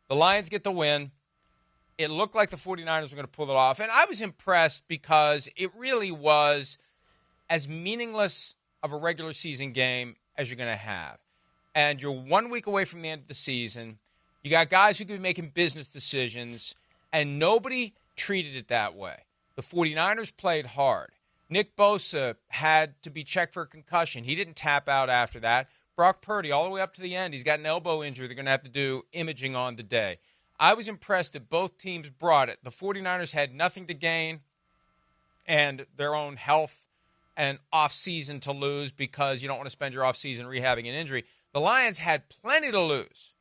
The Lions get the win. It looked like the 49ers were going to pull it off. And I was impressed because it really was as meaningless of a regular season game as you're going to have. And you're 1 week away from the end of the season. You got guys who could be making business decisions, and nobody treated it that way. The 49ers played hard. Nick Bosa had to be checked for a concussion. He didn't tap out after that. Brock Purdy, all the way up to the end, he's got an elbow injury. They're going to have to do imaging on the day. I was impressed that both teams brought it. The 49ers had nothing to gain and their own health and off-season to lose because you don't want to spend your off-season rehabbing an injury. The Lions had plenty to lose,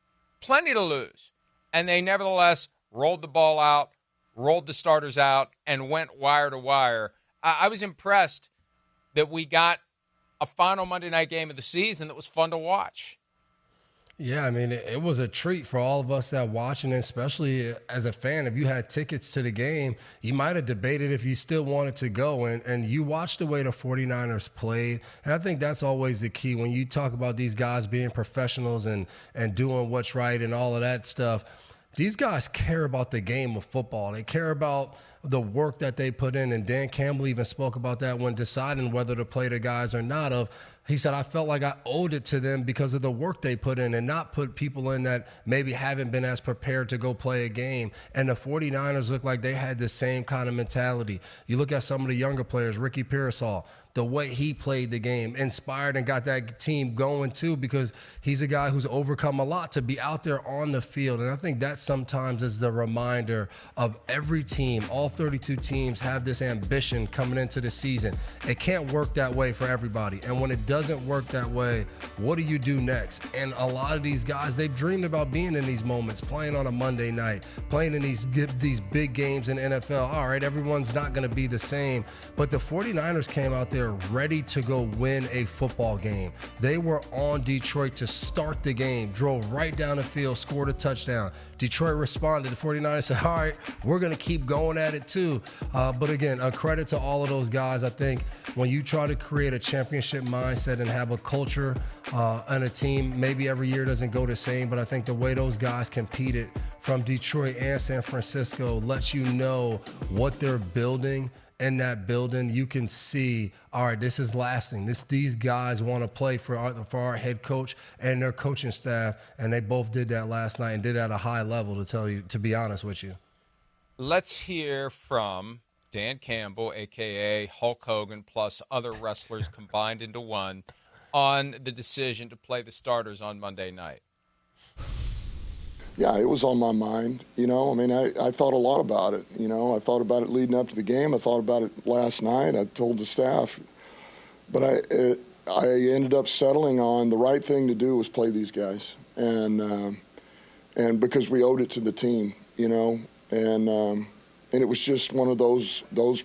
and they nevertheless rolled the ball out, rolled the starters out, and went wire to wire. I was impressed that we got a final Monday night game of the season that was fun to watch. Yeah, I mean, it was a treat for all of us that watching, and especially as a fan. If you had tickets to the game, you might have debated if you still wanted to go, and you watched the way the 49ers played. And I think that's always the key when you talk about these guys being professionals and doing what's right and all of that stuff. These guys care about the game of football. They care about the work that they put in, and Dan Campbell even spoke about that when deciding whether to play the guys or not. He said, I felt like I owed it to them because of the work they put in and not put people in that maybe haven't been as prepared to go play a game. And the 49ers look like they had the same kind of mentality. You look at some of the younger players, Ricky Pearsall, the way he played the game, inspired and got that team going too, because he's a guy who's overcome a lot to be out there on the field. And I think that sometimes is the reminder of every team. All 32 teams have this ambition coming into the season. It can't work that way for everybody. And when it doesn't work that way, what do you do next? And a lot of these guys, they've dreamed about being in these moments, playing on a Monday night, playing in these big games in NFL. All right, everyone's not going to be the same, but the 49ers came out there ready to go win a football game. They were on Detroit to start the game, drove right down the field, scored a touchdown. Detroit responded. The 49ers said, all right, we're going to keep going at it too. But again, a credit to all of those guys. I think when you try to create a championship mindset and have a culture and a team, maybe every year doesn't go the same, but I think the way those guys competed from Detroit and San Francisco lets you know what they're building. In that building, you can see, all right, this is lasting. These guys want to play for our head coach and their coaching staff, and they both did that last night and did it at a high level, to be honest with you. Let's hear from Dan Campbell, a.k.a. Hulk Hogan, plus other wrestlers combined into one, on the decision to play the starters on Monday night. Yeah, it was on my mind. I mean, I thought a lot about it. I thought about it leading up to the game. I thought about it last night. I told the staff. But I ended up settling on the right thing to do was play these guys. And because we owed it to the team, and it was just one of those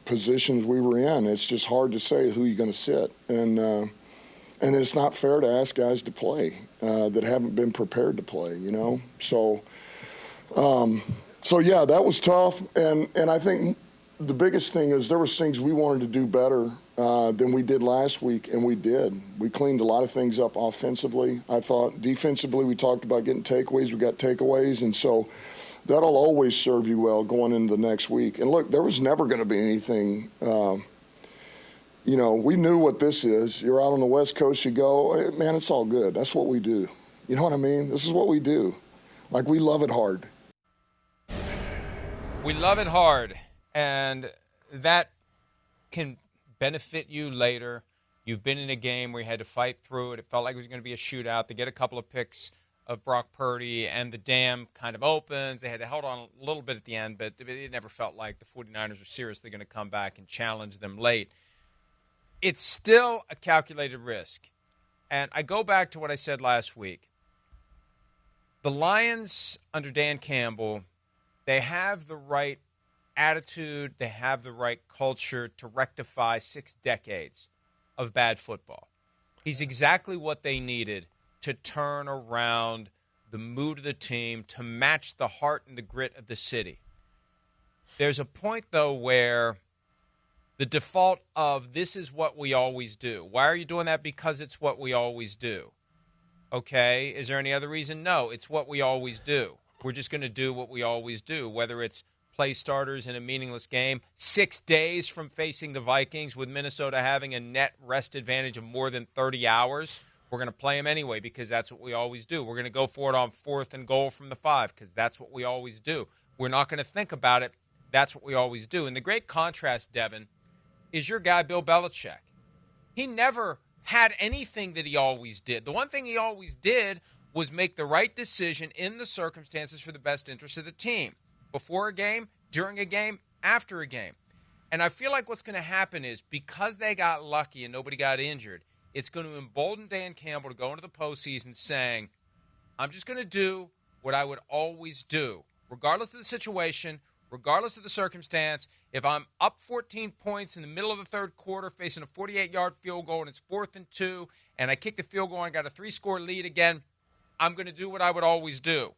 positions we were in. It's just hard to say who you're going to sit. And it's not fair to ask guys to play that haven't been prepared to play, So yeah, that was tough. And I think the biggest thing is there was things we wanted to do better than we did last week, and we did. We cleaned a lot of things up offensively. I thought defensively we talked about getting takeaways. We got takeaways, and so that'll always serve you well going into the next week. And look, there was never going to be anything we knew what this is. You're out on the West Coast, you go, hey, man, it's all good. That's what we do. You know what I mean? This is what we do. Like, we love it hard. We love it hard, and that can benefit you later. You've been in a game where you had to fight through it. It felt like it was going to be a shootout. They get a couple of picks of Brock Purdy, and the dam kind of opens. They had to hold on a little bit at the end, but it never felt like the 49ers were seriously going to come back and challenge them late. It's still a calculated risk. And I go back to what I said last week. The Lions, under Dan Campbell, they have the right attitude, they have the right culture to rectify 6 decades of bad football. He's exactly what they needed to turn around the mood of the team, to match the heart and the grit of the city. There's a point, though, where the default of this is what we always do. Why are you doing that? Because it's what we always do. Okay, is there any other reason? No, it's what we always do. We're just going to do what we always do, whether it's play starters in a meaningless game, 6 days from facing the Vikings with Minnesota having a net rest advantage of more than 30 hours. We're going to play them anyway because that's what we always do. We're going to go for it on 4th and goal from the 5 because that's what we always do. We're not going to think about it. That's what we always do. And the great contrast, Devin, is your guy Bill Belichick. He never had anything that he always did. The one thing he always did was make the right decision in the circumstances for the best interest of the team. Before a game, during a game, after a game. And I feel like what's going to happen is because they got lucky and nobody got injured, it's going to embolden Dan Campbell to go into the postseason saying, I'm just going to do what I would always do, regardless of the situation, regardless of the circumstance. If I'm up 14 points in the middle of the third quarter facing a 48-yard field goal and it's 4th and 2, and I kick the field goal and I got a 3-score lead again, I'm going to do what I would always do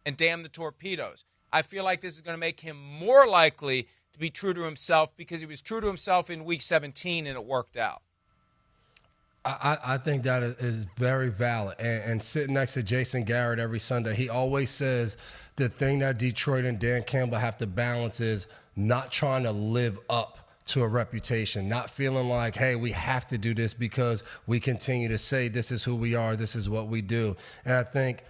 and damn the torpedoes. I feel like this is going to make him more likely to be true to himself because he was true to himself in Week 17 and it worked out. I think that is very valid. And sitting next to Jason Garrett every Sunday, he always says the thing that Detroit and Dan Campbell have to balance is not trying to live up to a reputation, not feeling like, hey, we have to do this because we continue to say this is who we are, this is what we do. And I think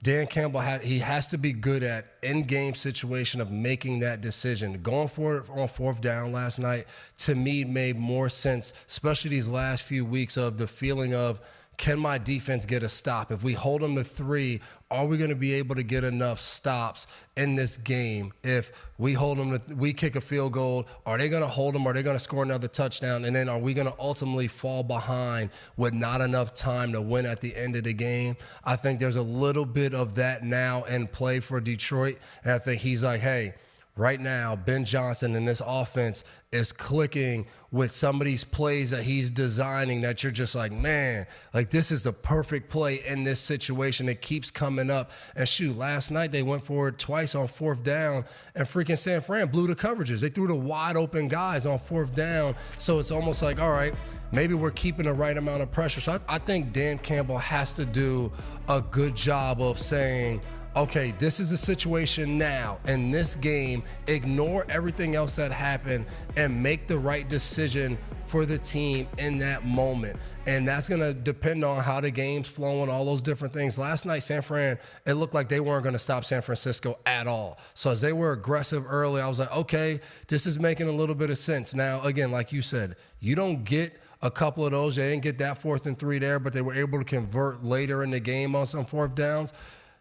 Dan Campbell, he has to be good at in-game situation of making that decision. Going for it on 4th down last night, to me, made more sense, especially these last few weeks of the feeling of, can my defense get a stop? If we hold them to 3, are we going to be able to get enough stops in this game? If we hold them to, we kick a field goal, are they going to hold them? Are they going to score another touchdown? And then are we going to ultimately fall behind with not enough time to win at the end of the game? I think there's a little bit of that now in play for Detroit. And I think he's like, hey, right now, Ben Johnson and this offense is clicking with some of these plays that he's designing that you're just like, man, like this is the perfect play in this situation. It keeps coming up. And shoot, last night they went for it twice on 4th down and freaking San Fran blew the coverages. They threw the wide open guys on 4th down. So it's almost like, all right, maybe we're keeping the right amount of pressure. So I think Dan Campbell has to do a good job of saying, okay, this is the situation now in this game. Ignore everything else that happened and make the right decision for the team in that moment. And that's going to depend on how the game's flowing, all those different things. Last night, San Fran, it looked like they weren't going to stop San Francisco at all. So as they were aggressive early, I was like, okay, this is making a little bit of sense. Now, again, like you said, you don't get a couple of those. They didn't get that 4th and 3 there, but they were able to convert later in the game on some 4th downs.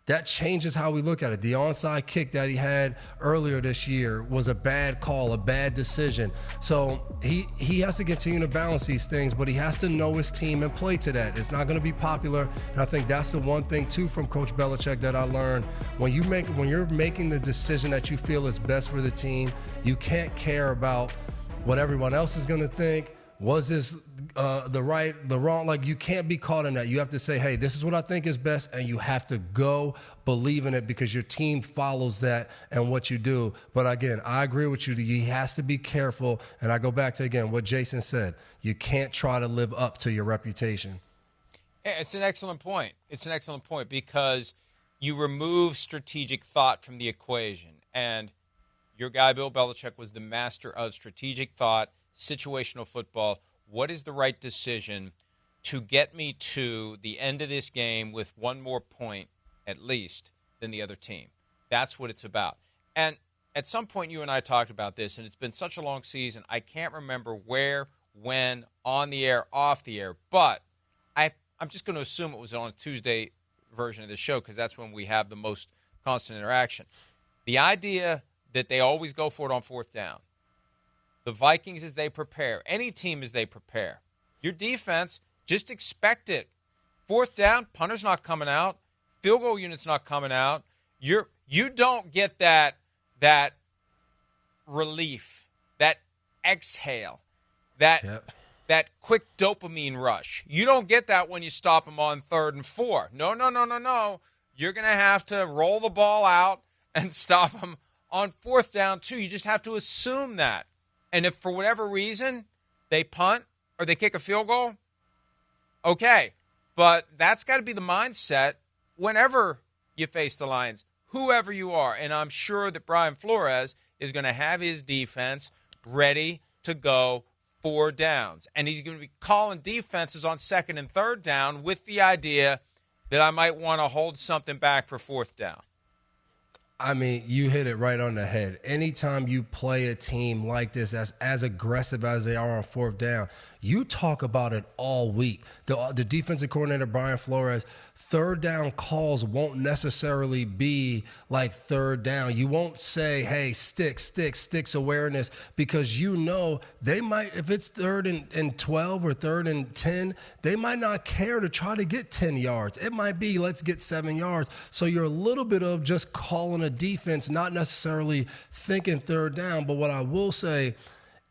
That changes how we look at it. The onside kick that he had earlier this year was a bad call, a bad decision. So he has to continue to balance these things, but he has to know his team and play to that. It's not going to be popular, and I think that's the one thing too from Coach Belichick that I learned. When you're making the decision that you feel is best for the team, you can't care about what everyone else is going to think. Was this the right, the wrong? Like, you can't be caught in that. You have to say, hey, this is what I think is best, and you have to go believe in it because your team follows that and what you do. But again, I agree with you. He has to be careful, and I go back to, again, what Jason said. You can't try to live up to your reputation. Yeah, it's an excellent point. It's an excellent point because you remove strategic thought from the equation, and your guy Bill Belichick was the master of strategic thought, situational football. What is the right decision to get me to the end of this game with one more point at least than the other team? That's what it's about. And at some point you and I talked about this, and it's been such a long season, I can't remember where, when, on the air, off the air, but I'm just going to assume it was on a Tuesday version of the show because that's when we have the most constant interaction. The idea that they always go for it on 4th down, the Vikings as they prepare, any team as they prepare. Your defense, just expect it. 4th down, punter's not coming out. Field goal unit's not coming out. You don't get that relief, that exhale, that quick dopamine rush. You don't get that when you stop them on 3rd and 4. No. You're going to have to roll the ball out and stop them on 4th down too. You just have to assume that. And if for whatever reason they punt or they kick a field goal, okay. But that's got to be the mindset whenever you face the Lions. whoever you are. And I'm sure that Brian Flores is going to have his defense ready to go 4 downs. And he's going to be calling defenses on 2nd and 3rd down with the idea that I might want to hold something back for 4th down. I mean, you hit it right on the head. Anytime you play a team like this, as aggressive as they are on 4th down, you talk about it all week. The defensive coordinator, Brian Flores, 3rd down calls won't necessarily be like 3rd down. You won't say, hey, sticks awareness, because you know they might, if it's 3rd and 12 or 3rd and 10, they might not care to try to get 10 yards. It might be, let's get 7 yards. So you're a little bit of just calling a defense, not necessarily thinking 3rd down. But what I will say,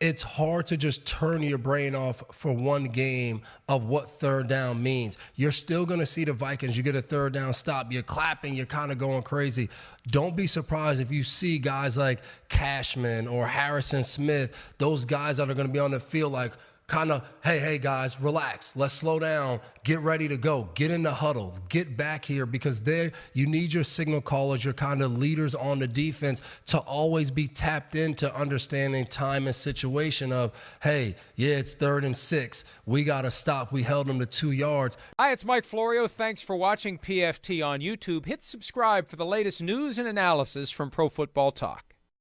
it's hard to just turn your brain off for one game of what 3rd down means. You're still going to see the Vikings. You get a 3rd down stop. You're clapping. You're kind of going crazy. Don't be surprised if you see guys like Cashman or Harrison Smith, those guys that are going to be on the field like, kind of, hey, guys, relax. Let's slow down. Get ready to go. Get in the huddle. Get back here, because there you need your signal callers, your kind of leaders on the defense to always be tapped into understanding time and situation of, hey, yeah, it's 3rd and 6. We got to stop. We held them to 2 yards. Hi, it's Mike Florio. Thanks for watching PFT on YouTube. Hit subscribe for the latest news and analysis from Pro Football Talk.